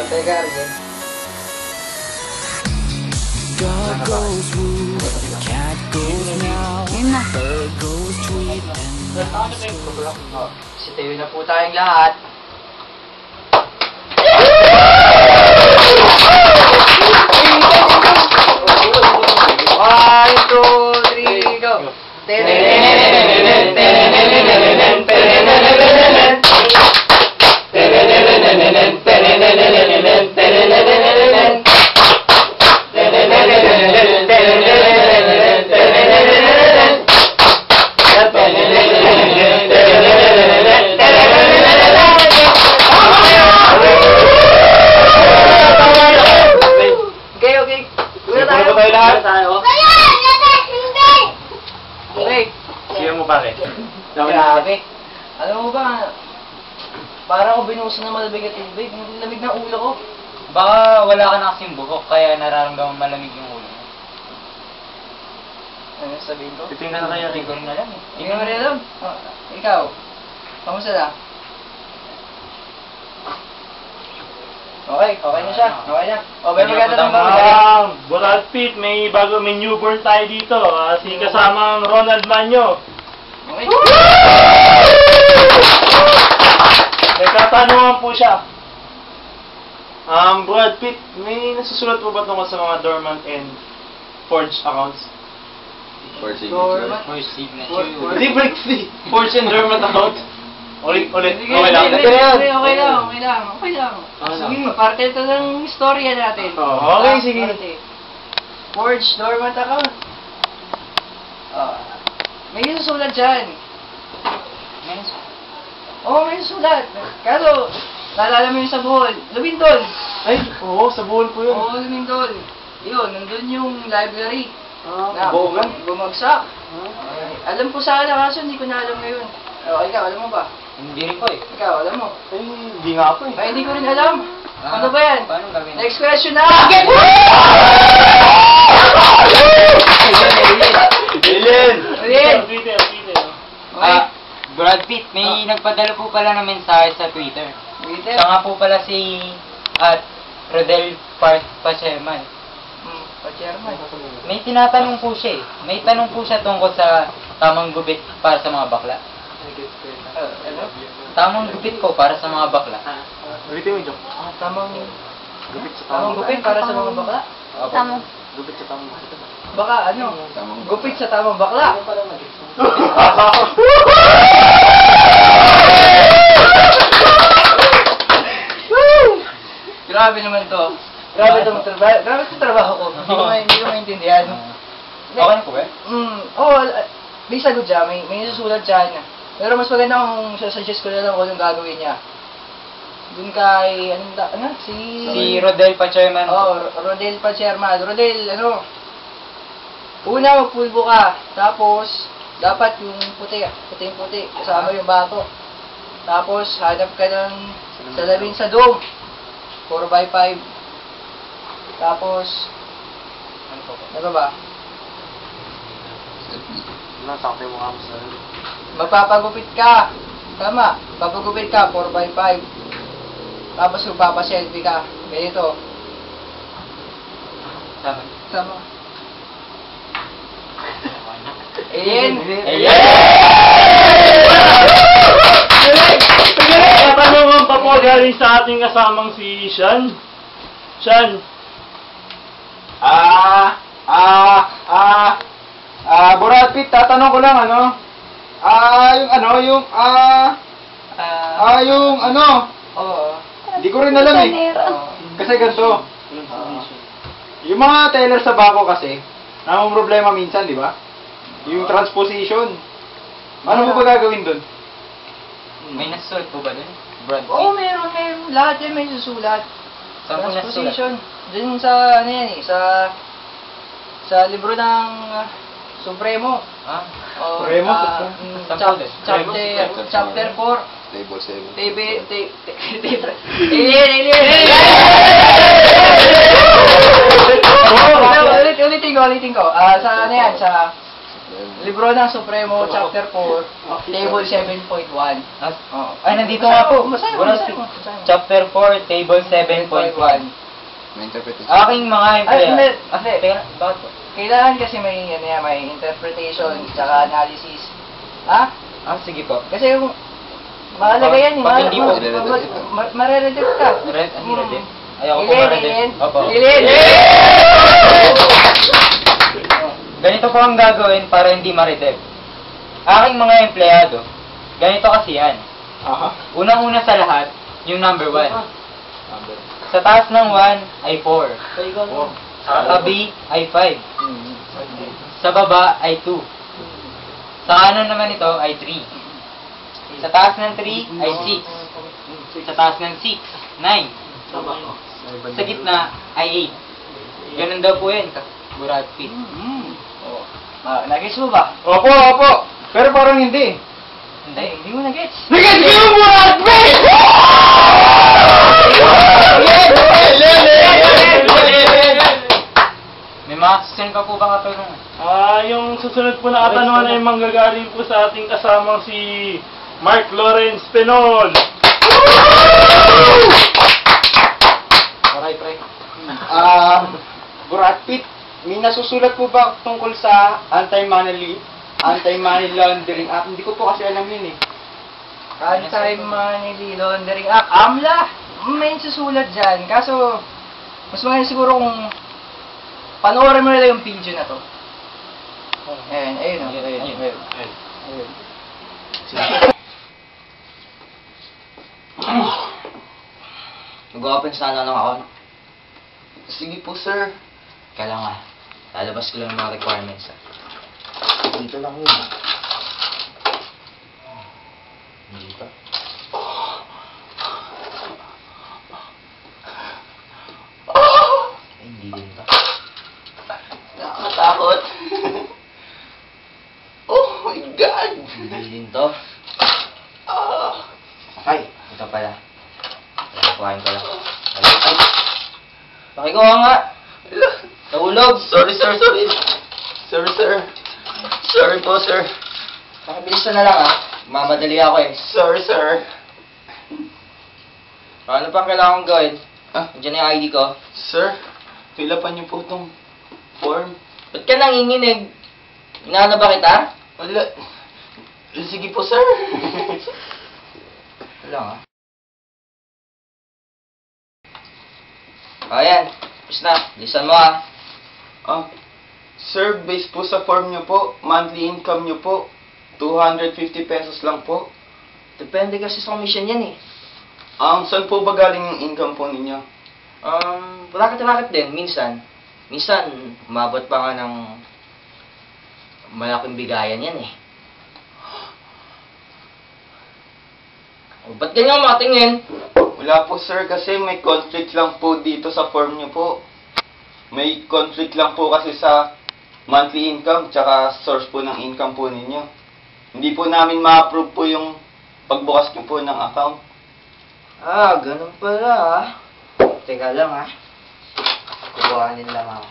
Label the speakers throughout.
Speaker 1: Teka, Arjen.
Speaker 2: Dog goes woo, cat goes meow, bird goes tweet, and
Speaker 1: Sitayo na po tayong lahat. One, two, three, go! Okay. Okay.
Speaker 3: Siya mo bakit?
Speaker 1: Grabe. Alam mo ba, para ako binuhusan ng malamig at tubig. Lamig ng ulo ko.
Speaker 4: Baka wala ka na kasing buhok, kaya nararamdaman malamig yung ulo mo.
Speaker 1: Ano sabihin ko?
Speaker 3: Titingnan na kaya
Speaker 4: Hindi ko rin alam eh.
Speaker 1: Ikaw rin alam. Ikaw. Kamusta na? Okay na siya. Okay na. O, may maganda ng bago.
Speaker 3: Brad Pitt, may newborn tayo dito. Si kasamang Ronald Manyo.
Speaker 1: Okay.
Speaker 3: May katanungan po siya. Brad Pitt, may nasusulat po ba tungkol sa mga dormant and forged accounts?
Speaker 1: Dormant.
Speaker 4: For signature.
Speaker 3: Hindi, break free. Forged and dormant account. Ulit.
Speaker 1: Sige,
Speaker 3: Okay lang.
Speaker 1: okay lang. Sige, parte ito ng istorya natin.
Speaker 3: Okay, sige.
Speaker 1: Forge, dormant account. May susulat dyan. Oo, may susulat. Kaso, naalala mo yung sa buhol. Lumindol.
Speaker 3: Ay, oo, sa buhol po yun.
Speaker 1: Oo, lumindol. Yun, nandun yung library. Na
Speaker 3: buogan?
Speaker 1: bumagsak. Alam ko sana, kaso hindi ko na alam ngayon. Ikaw, alam mo ba?
Speaker 4: Hindi rin ko eh.
Speaker 1: Ikaw, alam mo?
Speaker 3: Ay, hindi nga po eh.
Speaker 1: Ay, hindi ko rin alam. Ano ba yan?
Speaker 4: Paano gawin?
Speaker 1: Next question na!
Speaker 3: Alien!
Speaker 1: Alien!
Speaker 3: Twitter.
Speaker 1: Okay.
Speaker 4: Brad Pitt, may nagpadala po pala ng mensahe sa Twitter.
Speaker 1: Twitter?
Speaker 4: Siya nga po pala si Rodel Pacheman.
Speaker 1: Pa-chairman.
Speaker 4: May tinatanong po siya eh. May tanong po siya tungkol sa tamang gupit para sa mga bakla.
Speaker 1: Ano?
Speaker 4: Tamang gupit ko para sa mga bakla.
Speaker 3: Ulitin mo yung joke.
Speaker 1: Tamang
Speaker 3: Gupit sa
Speaker 1: tamang gupit para sa mga bakla?
Speaker 4: Tamang.
Speaker 3: Gupit sa tamang bakit.
Speaker 1: Baka ano? Gupit sa tamang bakla. Grabe naman to. Grabe itong trabaho ko. Hindi ko maintindihan.
Speaker 4: Okay na po ba?
Speaker 1: May sagot siya. May susulat dyan. Pero mas maganda kung suggest ko na lang kung anong gagawin niya. Dun kay,
Speaker 4: Si Rodel Pacheman.
Speaker 1: Rodel Pacherman. Rodel, una magpulbo ka. Tapos, dapat yung puting-puti. Kasama yung bato. Tapos, hanap ka ng salamin sa dome. 4x5. Tapos, ano ba?
Speaker 3: Nasakti mo nga mo sa...
Speaker 1: Magpapagupit ka. Tama. Papagupit ka, 4x5. Tapos magpapaselfie ka. Ganito. Tama. Alien!
Speaker 3: Katanungan pa po galing sa ating kasamang si Sean. Sean.
Speaker 5: Brad Pitt, tatanong ko lang, hindi ko rin alam eh. Kasi ganito, yung mga teller sa bako kasi, namang problema minsan, di ba? Yung transposition. Ano mo ba gagawin dun?
Speaker 4: May nasusulat po ba dun? Brad Pitt?
Speaker 1: Oo, meron. Lahat yan may susulat.
Speaker 4: Saan po nasusulat?
Speaker 1: Transposition. Dun sa, sa libro ng Supremo.
Speaker 5: Supremo?
Speaker 1: Chapter 4.
Speaker 5: Table 7.
Speaker 1: Ulitin ko. Sa Libro ng Supremo, Chapter 4, Table 7.1. Oh.
Speaker 4: Ay, nandito nga po.
Speaker 1: Basahin mo, basahin mo, basahin mo.
Speaker 4: Chapter 4, Table 7.1.
Speaker 5: May interpretation.
Speaker 4: Aking mga
Speaker 1: Ay,
Speaker 4: empleyado.
Speaker 1: hindi. Kasi,
Speaker 4: Bakit po?
Speaker 1: kailangan kasi may, ano yan, may interpretation, tsaka analysis. Ha?
Speaker 4: Sige po.
Speaker 1: Kasi yung, mahalaga yan, eh.
Speaker 4: Pag hindi po-
Speaker 1: Marereject ka.
Speaker 4: Hindi na din. Ayoko po
Speaker 1: Ilin,
Speaker 4: ma-reject.
Speaker 1: ilin.
Speaker 4: Opo.
Speaker 1: Ilin!
Speaker 4: Ganito po ang gagawin para hindi ma-reject. Aking mga empleyado, ganito kasi yan.
Speaker 5: Aha.
Speaker 4: Unang-una sa lahat, yung number 1. Sa taas ng 1 ay 4. Sa tabi ay 5. Sa baba ay 2. Sa kanan naman ito ay 3. Sa taas ng 3 ay 6. Sa taas ng 6, 9. Sa gitna ay 8. Ganun daw po yan, Burat Pit.
Speaker 1: Nagets mo ba?
Speaker 5: Opo. Pero parang hindi.
Speaker 4: Hindi.
Speaker 1: Hindi mo nagets.
Speaker 5: Nagets ko yung Murat Pit!
Speaker 4: May mga susunod ka po ba katanungan?
Speaker 3: Yung susunod po na katanungan ay manggagaling po sa ating kasamang si Mark Lawrence Penol.
Speaker 5: Brad Pitt, may nasusulat po ba tungkol sa anti-money laundering act? Hindi ko po kasi alam yun eh.
Speaker 1: Anti-money laundering act. AMLA! May susulat dyan. Kaso, mas maganda siguro kung panoorin mo nila yung video na to. Ayun.
Speaker 6: Mag-open sana lang ako.
Speaker 5: Sige po, sir.
Speaker 6: Kailangan. Lalabas ko lang ng mga requirements. Dito lang yun. Dito. Ay, hindi din to.
Speaker 5: Nakakatakot. Oh my God!
Speaker 6: Hindi din to. Ay, ito pala. Kuhain ko lang. Ay! Pakikuha nga! Nahulog!
Speaker 5: Sorry, sir. Sorry po, sir.
Speaker 6: Pakibilisan na lang mamadali ako eh.
Speaker 5: Sorry, sir.
Speaker 6: Ano pa kailangan kong gawin?
Speaker 5: Ah.
Speaker 6: Nandiyan na yung ID ko.
Speaker 5: Sir, filapan niyo po itong form.
Speaker 6: Ba't ka nanginginig? Inaano ba kita?
Speaker 5: Wala. Sige po, sir.
Speaker 6: Wala Ayan. Tapos na. Lisan mo
Speaker 5: Sir, based po sa form niyo po, monthly income niyo po, 250 pesos lang po.
Speaker 6: Depende kasi sa commission yan eh.
Speaker 5: Saan po ba galing yung income po ninyo?
Speaker 6: Racket-racket din. Minsan, umabot pa nga ng malaking bigayan yan eh. O, ba't ganyan matingin?
Speaker 5: Wala po, sir, kasi may conflict lang po dito sa form niyo po. May conflict lang po kasi sa monthly income tsaka source po ng income po ninyo. Hindi po namin ma-approve po yung pagbukas niyo po ng account.
Speaker 6: Ganun pala Teka lang kukuhanin lang ako.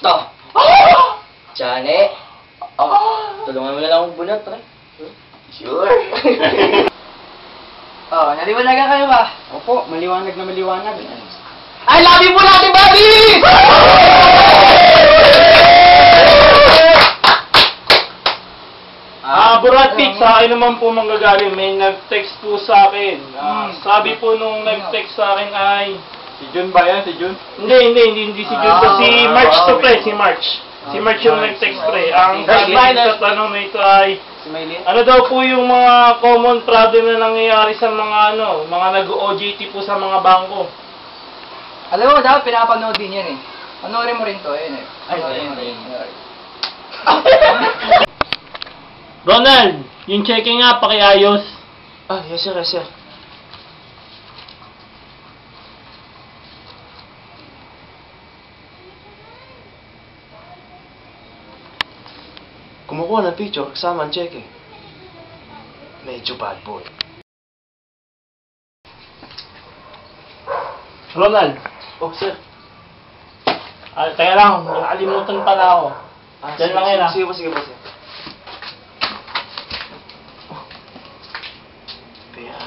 Speaker 6: Ito! Chane! Tulungan mo na lang akong bunot, pre.
Speaker 5: Sure.
Speaker 1: Naliwanagan kayo ba?
Speaker 5: Opo, maliwanag na maliwanag.
Speaker 1: I love you po natin, buddy!
Speaker 3: Burat Pit, sa akin naman po manggagaling. May nag-text po sa akin. Sabi po nung nag-text sa akin ay...
Speaker 5: Si Jun ba yan? Si Jun?
Speaker 3: Hindi si Jun. Si March to pre, si March. Si March yung nag-text pre. Ang sabi sa tanong na ito ay...
Speaker 5: Si Maylin?
Speaker 3: Ano daw po yung mga common problem na nangyayari sa mga mga nag-OJT po sa mga bangko?
Speaker 1: Alam mo, dapat pinapanood din yan eh. Panoorin mo rin to, ayun eh.
Speaker 3: Ronald, yung checking nga, pakiayos.
Speaker 6: Yes sir.
Speaker 7: Kumukuha ng picture kasama ang checking. Medyo bad boy.
Speaker 3: Ronald,
Speaker 7: Oh, sir.
Speaker 3: teka lang, nakalimutan pala ako. Diyan lang yun, ah.
Speaker 7: Sige po, sige po. Sige. Kaya...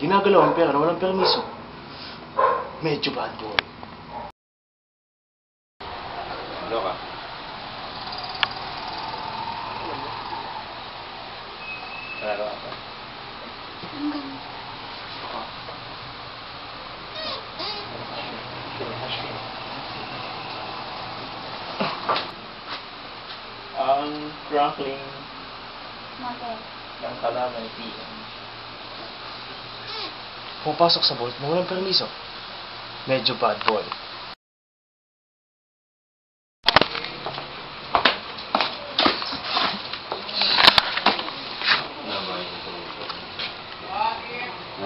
Speaker 7: Ginagalaw ang pera na walang permiso. Medyo bad boy.
Speaker 5: Ano ka? Ano ka?
Speaker 3: Ang Franklin ng Kalamay PM.
Speaker 7: Pumapasok sa vault na walang permiso. Medyo bad boy.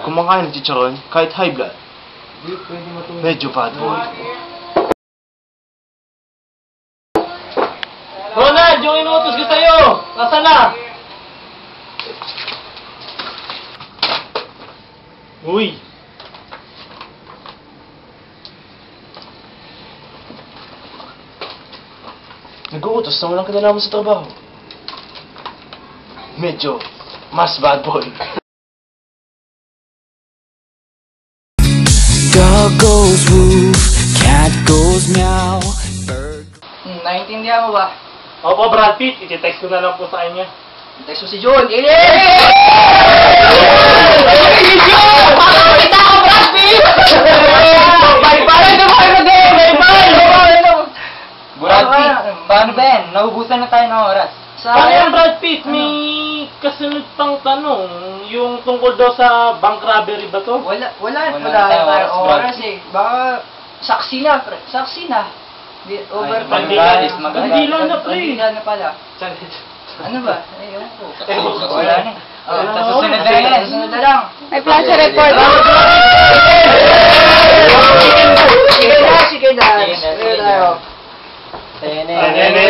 Speaker 7: Kumakain ng chicharon kahit high blood. Medyo bad boy.
Speaker 3: Ronald, yung inuutos ko sa'yo! Nasaan na? Uy!
Speaker 7: Nag-uutos na walang kinalaman sa trabaho. Medyo mas bad boy.
Speaker 2: Dog goes woof, cat goes meow, bird.
Speaker 1: Naintindihan mo ba?
Speaker 3: Opo, Brad Pitt. Iti-text ko na lang po sa kanya.
Speaker 1: Text mo si John.
Speaker 4: Brad Pitt, paano ba yan? Naubusan na tayo ng oras.
Speaker 3: Paano yan, Brad Pitt? May kasunod pang tanong. Yung tungkol daw sa bank robbery ba to?
Speaker 1: Wala
Speaker 4: tayong
Speaker 1: tayong
Speaker 4: oras,
Speaker 1: oras eh. Baka saksi na, pre. Saksi na. Overtime.
Speaker 4: Magalis,
Speaker 3: Bandila na, pre.
Speaker 1: Bandila na pala. Ano ba? Ayun ko.
Speaker 4: Wala na. Sa susunod na yan.
Speaker 1: Susunod na lang.
Speaker 8: May flash report.
Speaker 1: Sige na.
Speaker 4: Sige na.
Speaker 1: Tayo.
Speaker 4: Tene.
Speaker 3: Tene.